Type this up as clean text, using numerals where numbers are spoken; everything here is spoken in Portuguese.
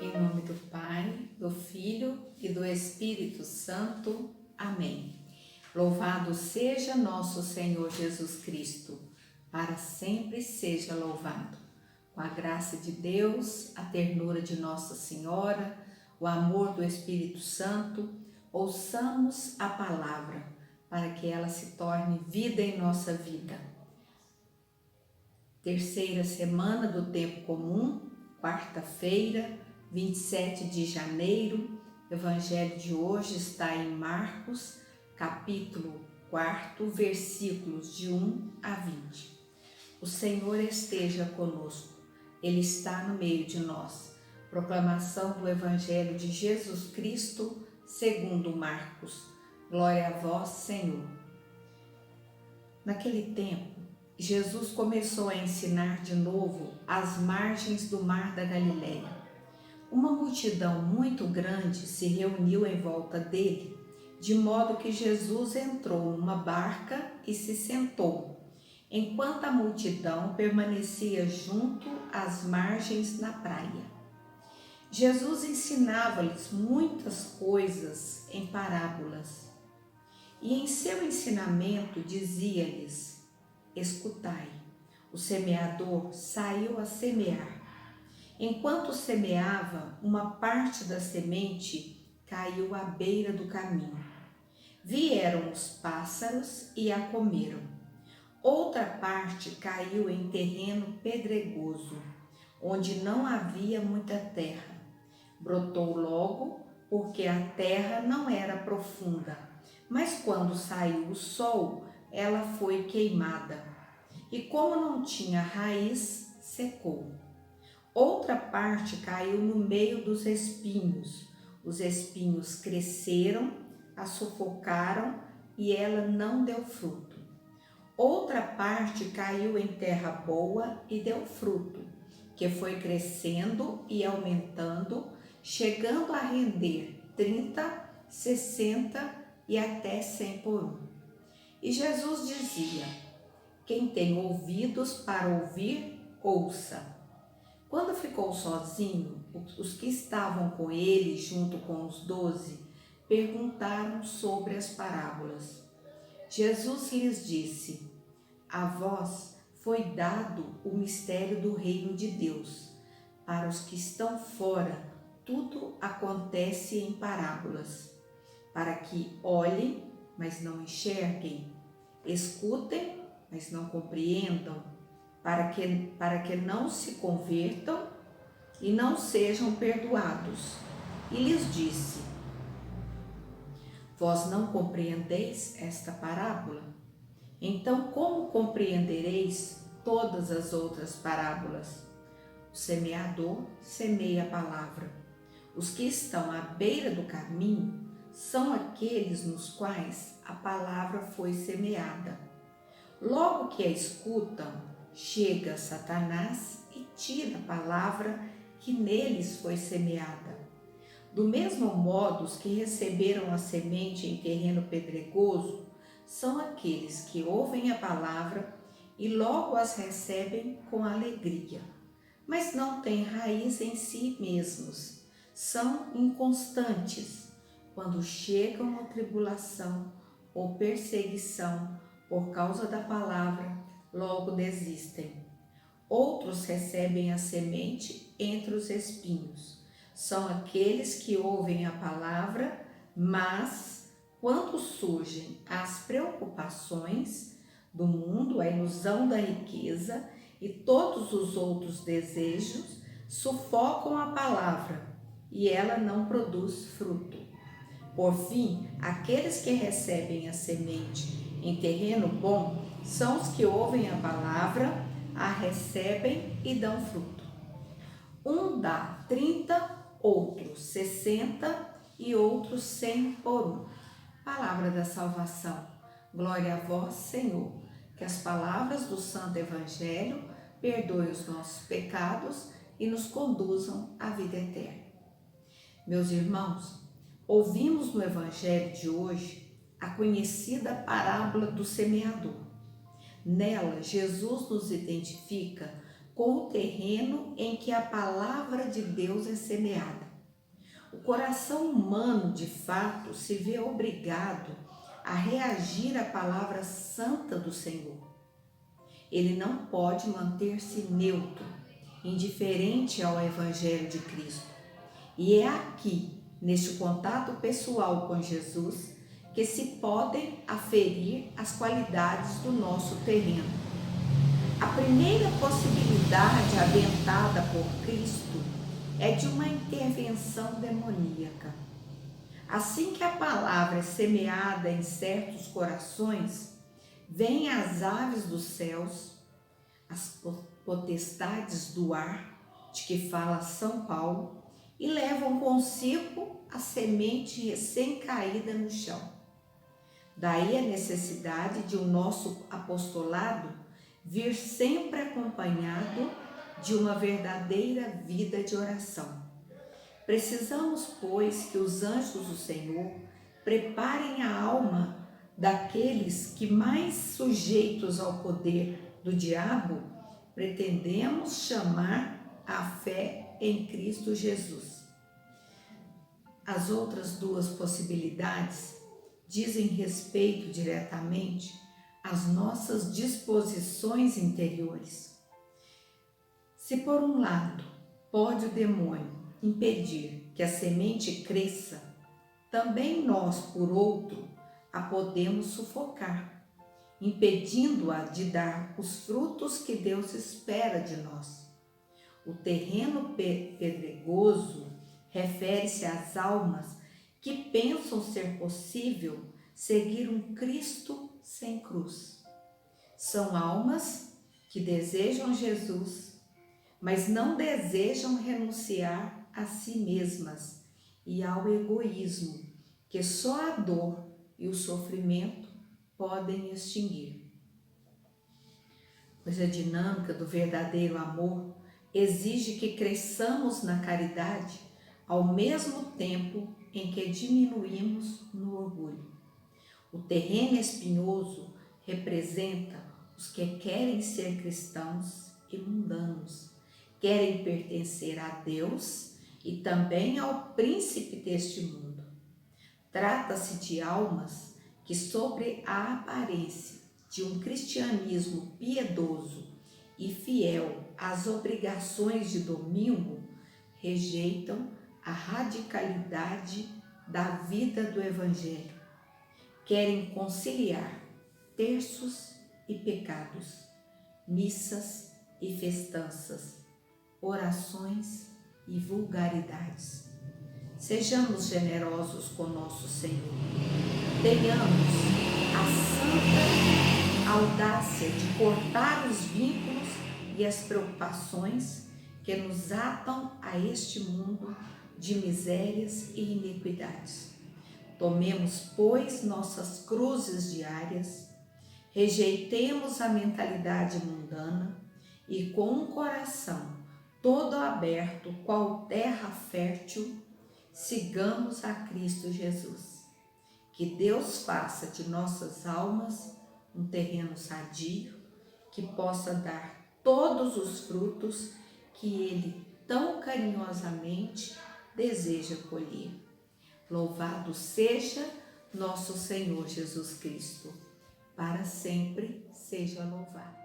Em nome do Pai, do Filho e do Espírito Santo. Amém. Louvado seja nosso Senhor Jesus Cristo, para sempre seja louvado. Com a graça de Deus, a ternura de Nossa Senhora, o amor do Espírito Santo, ouçamos a palavra, para que ela se torne vida em nossa vida. Terceira semana do tempo comum, quarta-feira, 27 de janeiro. O evangelho de hoje está em Marcos, capítulo 4, versículos de 1 a 20. O Senhor esteja conosco, Ele está no meio de nós. Proclamação do evangelho de Jesus Cristo, segundo Marcos. Glória a vós, Senhor. Naquele tempo, Jesus começou a ensinar de novo às margens do mar da Galileia. Uma multidão muito grande se reuniu em volta dele, de modo que Jesus entrou numa barca e se sentou, enquanto a multidão permanecia junto às margens na praia. Jesus ensinava-lhes muitas coisas em parábolas, e em seu ensinamento dizia-lhes: escutai, o semeador saiu a semear. Enquanto semeava, uma parte da semente caiu à beira do caminho. Vieram os pássaros e a comeram. Outra parte caiu em terreno pedregoso, onde não havia muita terra. Brotou logo, porque a terra não era profunda, mas quando saiu o sol, ela foi queimada, e como não tinha raiz, secou. Outra parte caiu no meio dos espinhos. Os espinhos cresceram, a sufocaram e ela não deu fruto. Outra parte caiu em terra boa e deu fruto, que foi crescendo e aumentando, chegando a render 30, 60 e até 100 por um. E Jesus dizia: quem tem ouvidos para ouvir, ouça. Quando ficou sozinho, os que estavam com ele, junto com os 12, perguntaram sobre as parábolas. Jesus lhes disse: a vós foi dado o mistério do reino de Deus. Para os que estão fora, tudo acontece em parábolas, para que olhem, mas não enxerguem, escutem, mas não compreendam, para que não se convertam e não sejam perdoados. E lhes disse: vós não compreendeis esta parábola? Então como compreendereis todas as outras parábolas? O semeador semeia a palavra. Os que estão à beira do caminho são aqueles nos quais a palavra foi semeada. Logo que a escutam, chega Satanás e tira a palavra que neles foi semeada. Do mesmo modo, os que receberam a semente em terreno pedregoso são aqueles que ouvem a palavra e logo as recebem com alegria, mas não têm raiz em si mesmos, são inconstantes. Quando chegam a tribulação ou perseguição por causa da palavra, logo desistem. Outros recebem a semente entre os espinhos. São aqueles que ouvem a palavra, mas quando surgem as preocupações do mundo, a ilusão da riqueza e todos os outros desejos, sufocam a palavra e ela não produz fruto. Por fim, aqueles que recebem a semente em terreno bom são os que ouvem a palavra, a recebem e dão fruto. Um dá 30, outro 60 e outro 100 por um. Palavra da salvação. Glória a vós, Senhor. Que as palavras do Santo Evangelho perdoem os nossos pecados e nos conduzam à vida eterna. Meus irmãos, ouvimos no Evangelho de hoje a conhecida parábola do semeador. Nela, Jesus nos identifica com o terreno em que a palavra de Deus é semeada. O coração humano, de fato, se vê obrigado a reagir à palavra santa do Senhor. Ele não pode manter-se neutro, indiferente ao Evangelho de Cristo. E é aqui, neste contato pessoal com Jesus, que se podem aferir as qualidades do nosso terreno. A primeira possibilidade aventada por Cristo é de uma intervenção demoníaca. Assim que a palavra é semeada em certos corações, vêm as aves dos céus, as potestades do ar, de que fala São Paulo, e levam consigo a semente recém-caída no chão. Daí a necessidade de o nosso apostolado vir sempre acompanhado de uma verdadeira vida de oração. Precisamos, pois, que os anjos do Senhor preparem a alma daqueles que, mais sujeitos ao poder do diabo, pretendemos chamar à fé em Cristo Jesus. As outras duas possibilidades dizem respeito diretamente às nossas disposições interiores. Se por um lado pode o demônio impedir que a semente cresça, também nós, por outro, a podemos sufocar, impedindo-a de dar os frutos que Deus espera de nós. O terreno pedregoso refere-se às almas que pensam ser possível seguir um Cristo sem cruz. São almas que desejam Jesus, mas não desejam renunciar a si mesmas e ao egoísmo, que só a dor e o sofrimento podem extinguir. Pois a dinâmica do verdadeiro amor exige que cresçamos na caridade ao mesmo tempo em que diminuímos no orgulho. O terreno espinhoso representa os que querem ser cristãos e mundanos, querem pertencer a Deus e também ao príncipe deste mundo. Trata-se de almas que, sobre a aparência de um cristianismo piedoso e fiel às obrigações de domingo, rejeitam a radicalidade da vida do Evangelho. Querem conciliar terços e pecados, missas e festanças, orações e vulgaridades. Sejamos generosos com nosso Senhor. Tenhamos a santa audácia de cortar os vínculos e as preocupações que nos atam a este mundo de misérias e iniquidades. Tomemos, pois, nossas cruzes diárias, rejeitemos a mentalidade mundana e, com um coração todo aberto, qual terra fértil, sigamos a Cristo Jesus. Que Deus faça de nossas almas um terreno sadio, que possa dar todos os frutos que Ele tão carinhosamente deseja colher. Louvado seja nosso Senhor Jesus Cristo, para sempre seja louvado.